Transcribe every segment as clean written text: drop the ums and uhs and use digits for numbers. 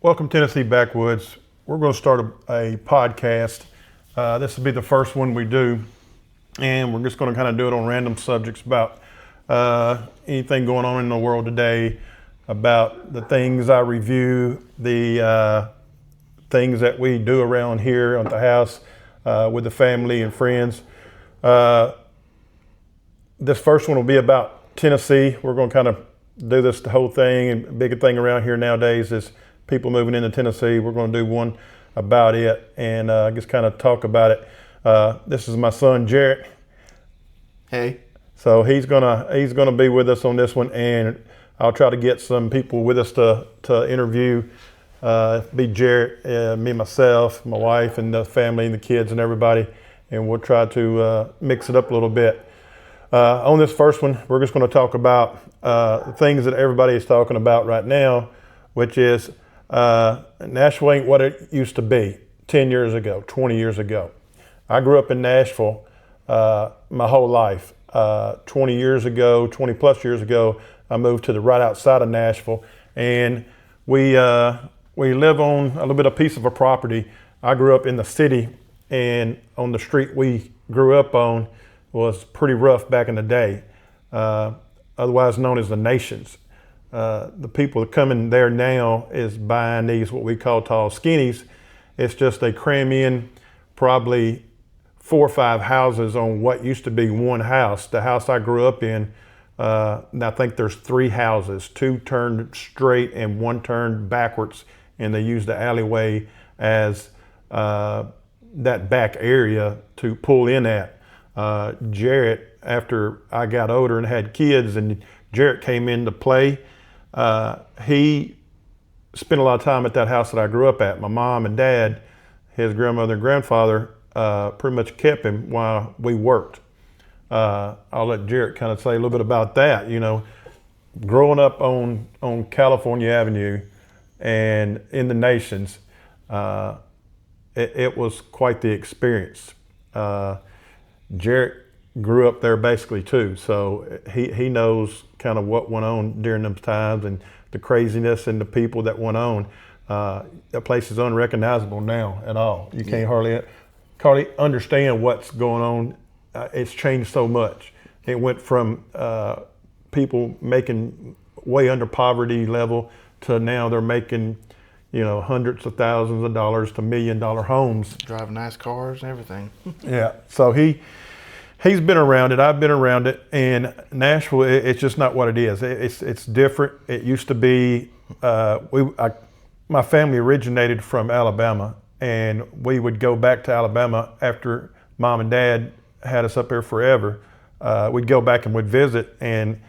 Welcome, Tennessee Backwoods. We're going to start a podcast. This will be the first one we do, and we're just going to kind of do it on random subjects about anything going on in the world today, about the things I review, the things that we do around here at the house with the family and friends. This first one will be about Tennessee. We're going to kind of do this the whole thing, and a big thing around here nowadays is people moving into Tennessee. We're going to do one about it and just kind of talk about it. This is my son Jarrett. Hey. So he's gonna be with us on this one, and I'll try to get some people with us to interview. Be Jarrett, me, myself, my wife, and the family and the kids and everybody, and we'll try to mix it up a little bit. On this first one, we're just going to talk about things that everybody is talking about right now, which is Nashville ain't what it used to be 10 years ago, 20 years ago. I grew up in Nashville my whole life. 20 plus years ago, I moved to the right outside of Nashville, and we live on a little bit of piece of a property. I grew up in the city, and on the street we grew up on was pretty rough back in the day, otherwise known as the Nations. The people that come in there now is buying these what we call tall skinnies. It's just they cram in probably 4 or 5 houses on what used to be one house. The house I grew up in, I think there's 3 houses, 2 turned straight and 1 turned backwards, and they use the alleyway as that back area to pull in at. Jarrett, after I got older and had kids and Jarrett came into play, he spent a lot of time at that house that I grew up at. My mom and dad, his grandmother and grandfather, pretty much kept him while we worked. I'll let Jarrett kind of say a little bit about that. You know, growing up on California Avenue and in the Nations, it was quite the experience. Jarrett grew up there basically too, so he knows kind of what went on during those times and the craziness and the people that went on. The place is unrecognizable now at all. You can't hardly understand what's going on. It's changed so much. It went from people making way under poverty level to now they're making, hundreds of thousands of dollars to $1 million homes. Drive nice cars and everything. Yeah, so he's been around it. I've been around it, and Nashville, it's just not what it is. It's different. It used to be. My family originated from Alabama, and we would go back to Alabama after Mom and Dad had us up here forever. We'd go back and we'd visit, and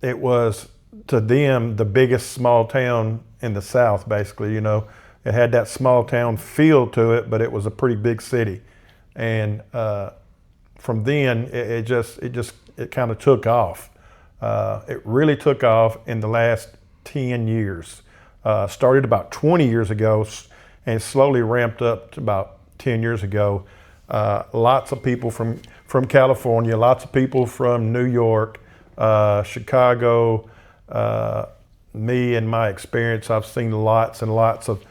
it was to them the biggest small town in the South. Basically, it had that small town feel to it, but it was a pretty big city, and from then, it kind of took off. It really took off in the last 10 years. Started about 20 years ago and slowly ramped up to about 10 years ago. Lots of people from California, lots of people from New York, Chicago. Me and my experience, I've seen lots and lots of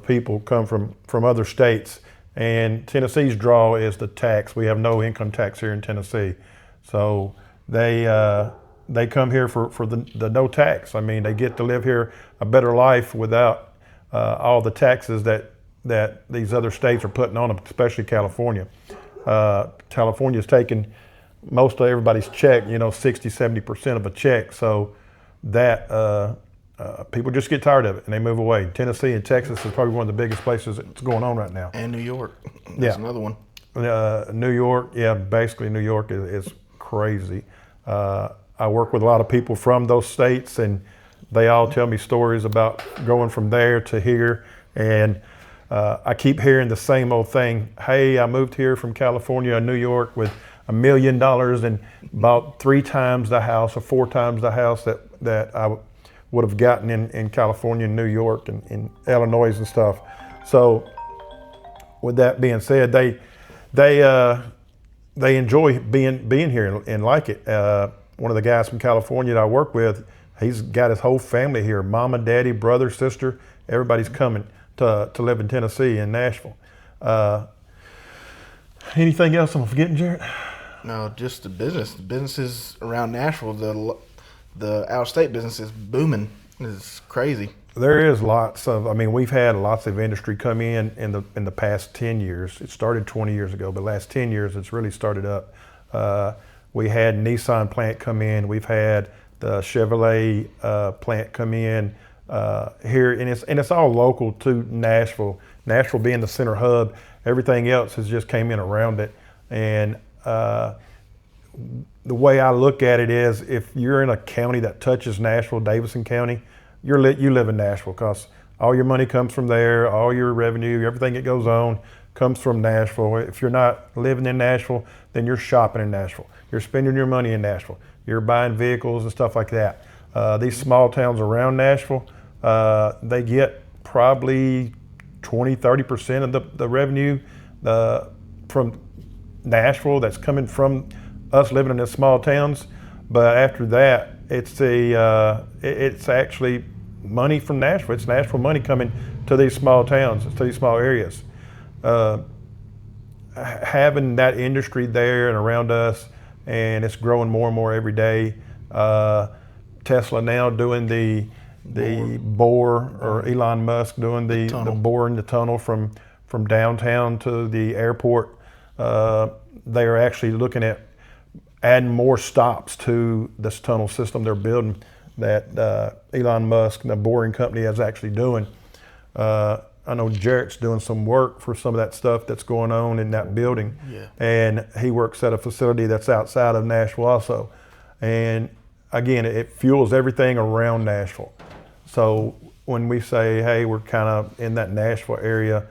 people come from other states. And Tennessee's draw is the tax. We have no income tax here in Tennessee. So they come here for the no tax. I mean, they get to live here a better life without all the taxes that these other states are putting on them, especially California. California's taking most of everybody's check, 60, 70% of a check. So that people just get tired of it and they move away. Tennessee and Texas is probably one of the biggest places that's going on right now. And New York. That's another one. New York, basically New York is crazy. I work with a lot of people from those states, and they all tell me stories about going from there to here. And I keep hearing the same old thing. Hey, I moved here from California and New York with $1 million and bought 3 times the house or 4 times the house that I would have gotten in California and New York and in Illinois and stuff. So with that being said, they enjoy being here and like it. One of the guys from California that I work with, He's got his whole family here, mama, daddy, brother, sister. Everybody's coming to live in Tennessee, in Nashville. Anything else I'm forgetting, Jared? No, just the business. The businesses around Nashville, the out-of-state business is booming. It's crazy. There is lots of. I mean, we've had lots of industry come in the past 10 years. It started 20 years ago, but last 10 years it's really started up. We had Nissan plant come in. We've had the Chevrolet plant come in here, and it's all local to Nashville. Nashville being the center hub, everything else has just came in around it. And the way I look at it is, if you're in a county that touches Nashville, Davidson County, you live in Nashville, because all your money comes from there, all your revenue, everything that goes on comes from Nashville. If you're not living in Nashville, then you're shopping in Nashville. You're spending your money in Nashville. You're buying vehicles and stuff like that. These small towns around Nashville, they get probably 20-30% of the revenue from Nashville that's coming from us living in the small towns. But after that, it's actually money from Nashville. It's Nashville money coming to these small towns, to these small areas. Having that industry there and around us, and it's growing more and more every day. Tesla now doing the bore, or Elon Musk doing the bore in the tunnel from downtown to the airport. They are actually looking at adding more stops to this tunnel system they're building, that Elon Musk and the boring company is actually doing. I know Jarrett's doing some work for some of that stuff that's going on in that building. Yeah. And he works at a facility that's outside of Nashville also. And again, it fuels everything around Nashville. So when we say, hey, we're kind of in that Nashville area,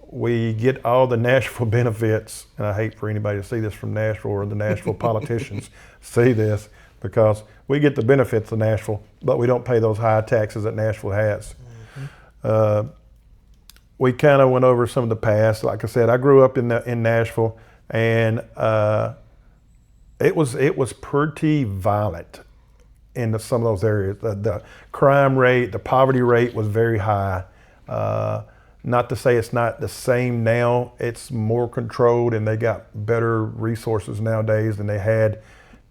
we get all the Nashville benefits. And I hate for anybody to see this from Nashville, or the Nashville politicians see this, because we get the benefits of Nashville, but we don't pay those high taxes that Nashville has. Mm-hmm. We kind of went over some of the past. Like I said, I grew up in Nashville, and it was pretty violent in some of those areas. The crime rate, the poverty rate was very high. Not to say it's not the same now. It's more controlled, and they got better resources nowadays than they had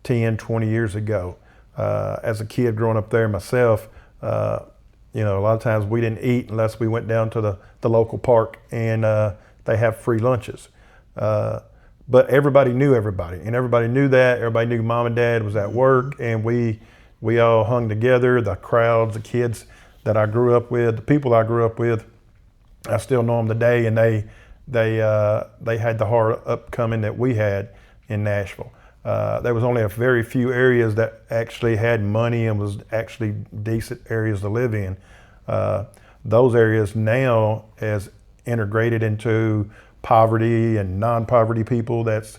10, 20 years ago. As a kid growing up there myself, a lot of times we didn't eat unless we went down to the local park, and they have free lunches. But everybody knew everybody, and everybody knew that. Everybody knew mom and dad was at work, and we all hung together. The crowds, the kids that I grew up with, the people I grew up with, I still know them today, and they had the hard upcoming that we had in Nashville. There was only a very few areas that actually had money and was actually decent areas to live in. Those areas now has integrated into poverty and non-poverty people. That's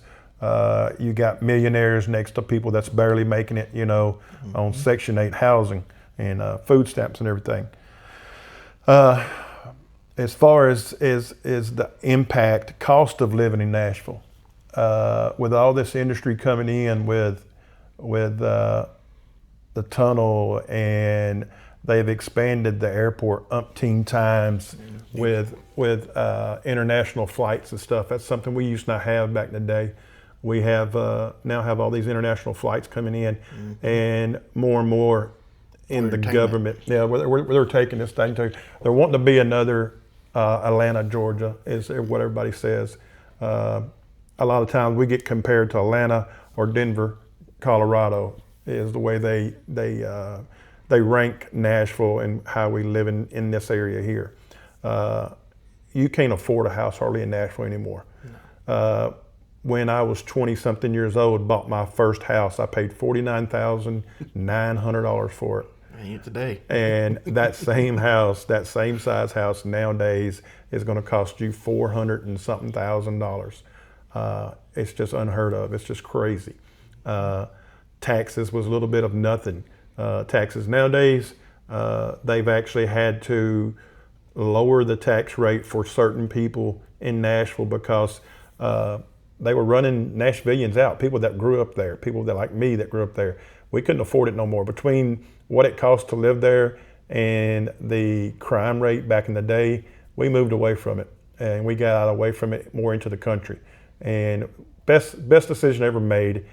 you got millionaires next to people that's barely making it, mm-hmm. on Section 8 housing and food stamps and everything. As far as the impact, cost of living in Nashville, with all this industry coming in with the tunnel, and they've expanded the airport umpteen times with international flights and stuff. That's something we used to not have back in the day. We have now have all these international flights coming in, mm-hmm. and more in the government. Yeah, they're taking this thing to. They're wanting to be another Atlanta, Georgia, is what everybody says. A lot of times we get compared to Atlanta or Denver, Colorado, is the way they rank Nashville and how we live in this area here. You can't afford a house hardly in Nashville anymore. No. When I was 20-something years old, bought my first house, I paid $49,900 for it. Ain't today. And that same house, that same size house nowadays is going to cost you $400 and something thousand. It's just unheard of. It's just crazy. Taxes was a little bit of nothing. Taxes nowadays, they've actually had to lower the tax rate for certain people in Nashville because they were running Nashvillians out, people that grew up there, people that like me that grew up there. We couldn't afford it no more. Between what it costs to live there and the crime rate back in the day, we moved away from it and we got away from it more into the country. And best decision ever made,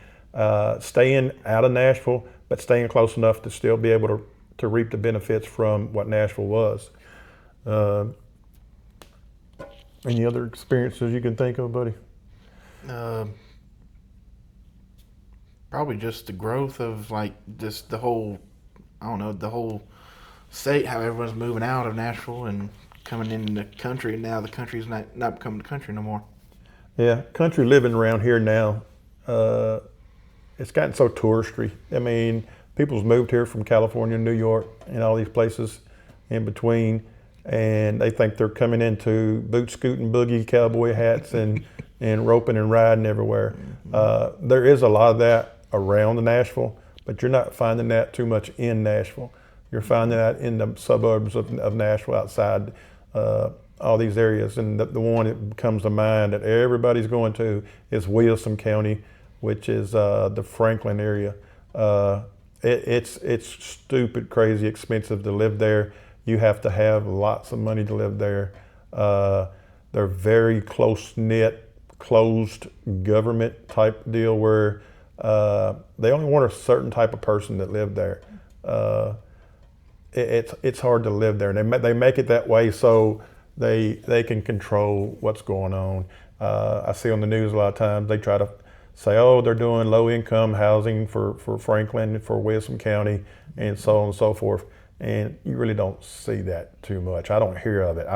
staying out of Nashville, but staying close enough to still be able to reap the benefits from what Nashville was. Any other experiences you can think of, buddy? Probably just the growth of like just the whole, I don't know, the whole state, how everyone's moving out of Nashville and coming in the country, and now the country's not becoming the country no more. Yeah, country living around here now, it's gotten so touristy. I mean, people's moved here from California, New York, and all these places in between, and they think they're coming into boot scooting, boogie, cowboy hats, and roping and riding everywhere. There is a lot of that around Nashville, but you're not finding that too much in Nashville. You're finding that in the suburbs of Nashville, outside all these areas. And the one that comes to mind that everybody's going to is Wilson County, which is the Franklin area. It's stupid, crazy expensive to live there. You have to have lots of money to live there. They're very close-knit, closed government type deal where they only want a certain type of person that live there. It's hard to live there, and they make it that way so they can control what's going on. I see on the news a lot of times they try to say, oh, they're doing low-income housing for Franklin, for Wilson County, and so on and so forth. And you really don't see that too much. I don't hear of it.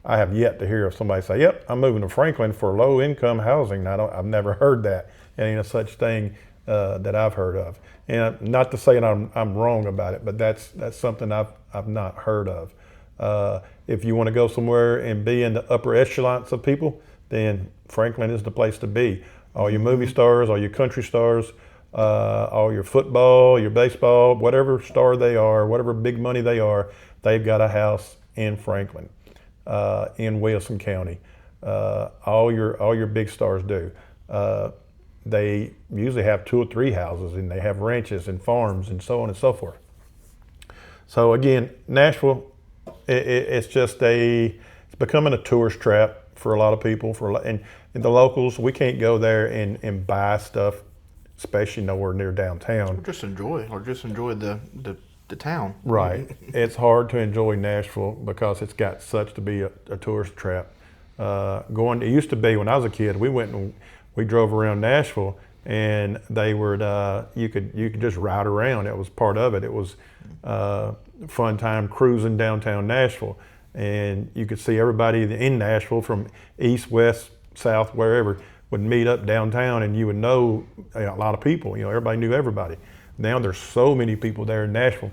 I have yet to hear of somebody say, yep, I'm moving to Franklin for low-income housing. I've never heard that. It ain't a such thing that I've heard of. And not to say that I'm wrong about it, but that's something I've not heard of. If you want to go somewhere and be in the upper echelons of people, then Franklin is the place to be. All your movie stars, all your country stars, all your football, your baseball, whatever star they are, whatever big money they are, they've got a house in Franklin, in Wilson County. All your big stars do. They usually have 2 or 3 houses, and they have ranches and farms and so on and so forth. So again, Nashville, it's becoming a tourist trap for a lot of people. And the locals, we can't go there and buy stuff, especially nowhere near downtown. Or just enjoy the town. Right. It's hard to enjoy Nashville because it's got such to be a tourist trap. It used to be when I was a kid, we drove around Nashville, and they were you could just ride around. It was part of it. It was fun time cruising downtown Nashville, and you could see everybody in Nashville from east, west, south, wherever would meet up downtown, and you would know a lot of people. Everybody knew everybody. Now there's so many people there in Nashville.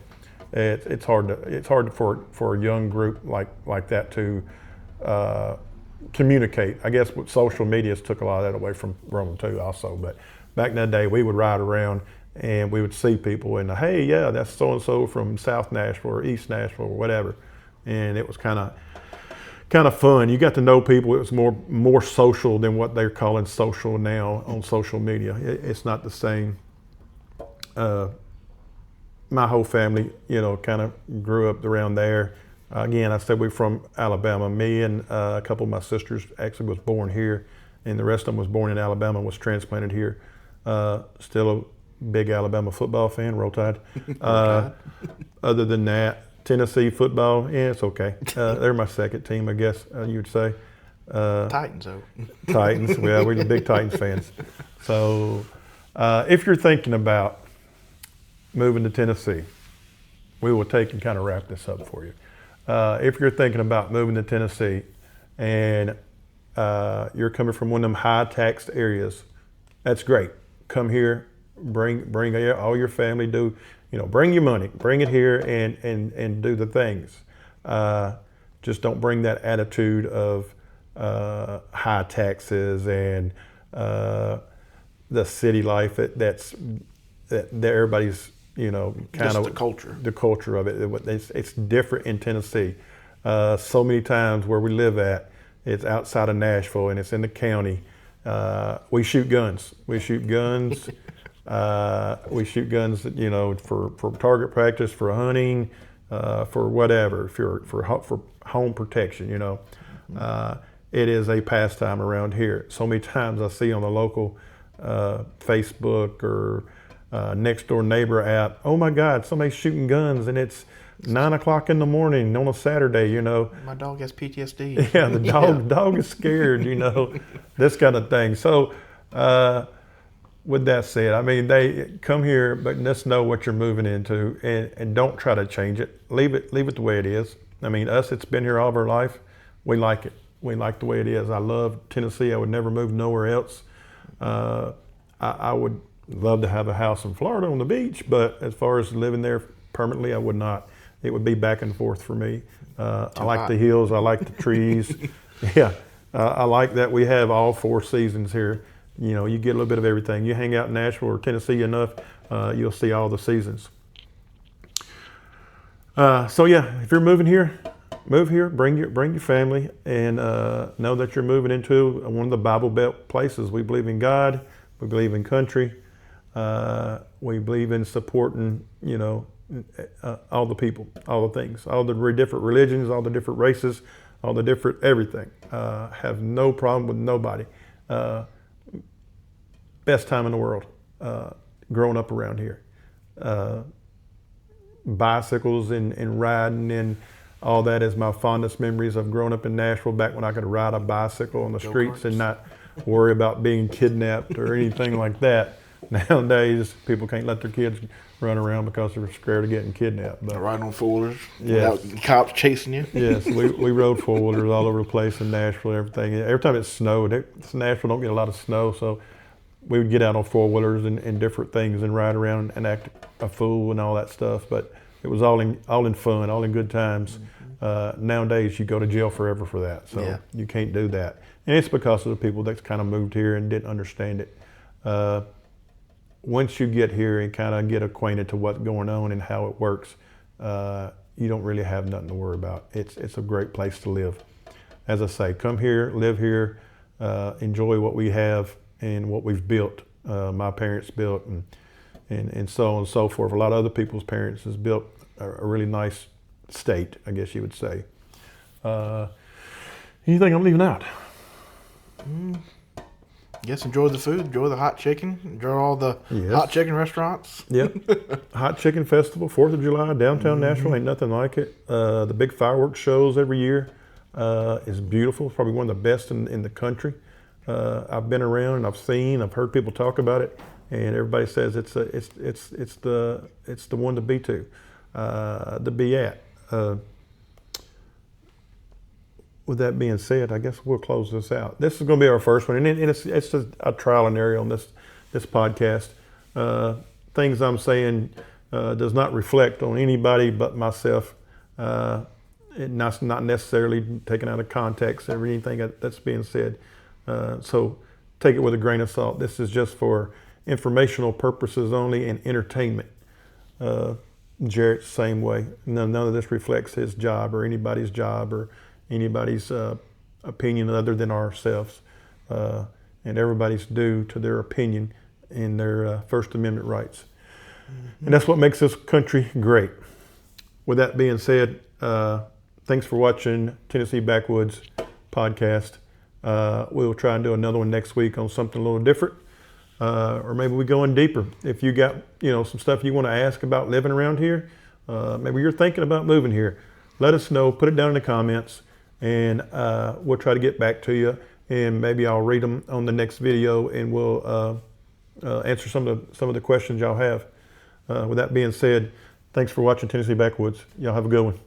It's hard for a young group like that to communicate. I guess with social media took a lot of that away from Rome too also, but back in that day we would ride around and we would see people and hey, yeah, that's so-and-so from South Nashville or East Nashville or whatever. And it was kind of fun. You got to know people. It was more social than what they're calling social now on social media. It's not the same. My whole family, kind of grew up around there. Again, I said we're from Alabama. Me and a couple of my sisters actually was born here, and the rest of them was born in Alabama, was transplanted here. Still a big Alabama football fan, Roll Tide. Other than that, Tennessee football, yeah, it's okay. They're my second team, I guess you would say. Titans, though. Titans, yeah, we're the big Titans fans. So if you're thinking about moving to Tennessee, we will take and kind of wrap this up for you. If you're thinking about moving to Tennessee and you're coming from one of them high taxed areas, that's great. Come here, bring all your family, bring your money, bring it here and do the things. Just don't bring that attitude of high taxes and the city life that everybody's kind of the culture of it. It's different in Tennessee. So many times where we live at, it's outside of Nashville and it's in the county. We shoot guns. We shoot guns, for target practice, for hunting, for whatever, for home protection. It is a pastime around here. So many times I see on the local Facebook or next door neighbor app, oh my God, somebody's shooting guns, and it's 9 o'clock in the morning on a Saturday. My dog has PTSD. Yeah, the dog is scared. This kind of thing. So. With that said, I mean, they come here, but just know what you're moving into, and don't try to change it. Leave it the way it is. I mean, us, it's been here all of our life. We like it. We like the way it is. I love Tennessee. I would never move nowhere else. I would love to have a house in Florida on the beach, but as far as living there permanently, I would not. It would be back and forth for me. I like the hills. I like the trees. Yeah, I like that we have all 4 seasons here. You get a little bit of everything. You hang out in Nashville or Tennessee enough, you'll see all the seasons. So yeah, if you're moving here, move here. Bring your family, and know that you're moving into one of the Bible Belt places. We believe in God. We believe in country. We believe in supporting, all the people, all the things, all the different religions, all the different races, all the different everything. Have no problem with nobody. Best time in the world, growing up around here. Bicycles and riding and all that is my fondest memories of growing up in Nashville, back when I could ride a bicycle on the streets and not worry about being kidnapped or anything like that. Nowadays, people can't let their kids run around because they're scared of getting kidnapped. But riding on four-wheelers yes. without cops chasing you. Yes, we rode four-wheelers all over the place in Nashville and everything. Every time it snowed, Nashville don't get a lot of snow, so we would get out on four-wheelers and different things and ride around and act a fool and all that stuff. But it was all in fun, all in good times. Nowadays, you go to jail forever for that, so you can't do that. And it's because of the people that's kind of moved here and didn't understand it. Once you get here and kind of get acquainted to what's going on and how it works, you don't really have nothing to worry about. It's a great place to live. As I say, come here, live here, enjoy what we have and what we've built. My parents built, and so on and so forth. A lot of other people's parents has built a really nice state, I guess you would say. Anything I'm leaving out? Yes, enjoy the food, enjoy the hot chicken, enjoy all the hot chicken restaurants. Yep. Hot Chicken Festival, 4th of July, downtown Nashville, ain't nothing like it. The big fireworks shows every year is beautiful. It's probably one of the best in the country. I've been around and I've heard people talk about it, and everybody says it's the one to be at. With that being said, I guess we'll close this out. This is going to be our first one, and it's just a trial and error on this podcast. Things I'm saying does not reflect on anybody but myself. Not necessarily taken out of context or anything that's being said. So take it with a grain of salt. This is just for informational purposes only and entertainment. Jarrett's the same way. None of this reflects his job or anybody's job or anybody's opinion other than ourselves. And everybody's due to their opinion and their First Amendment rights. And that's what makes this country great. With that being said, thanks for watching Tennessee Backwoods podcast. We'll try and do another one next week on something a little different. Or maybe we go in deeper. If you got some stuff you want to ask about living around here, maybe you're thinking about moving here, let us know. Put it down in the comments, and we'll try to get back to you. And maybe I'll read them on the next video, and we'll answer some of the questions y'all have. With that being said, thanks for watching Tennessee Backwoods. Y'all have a good one.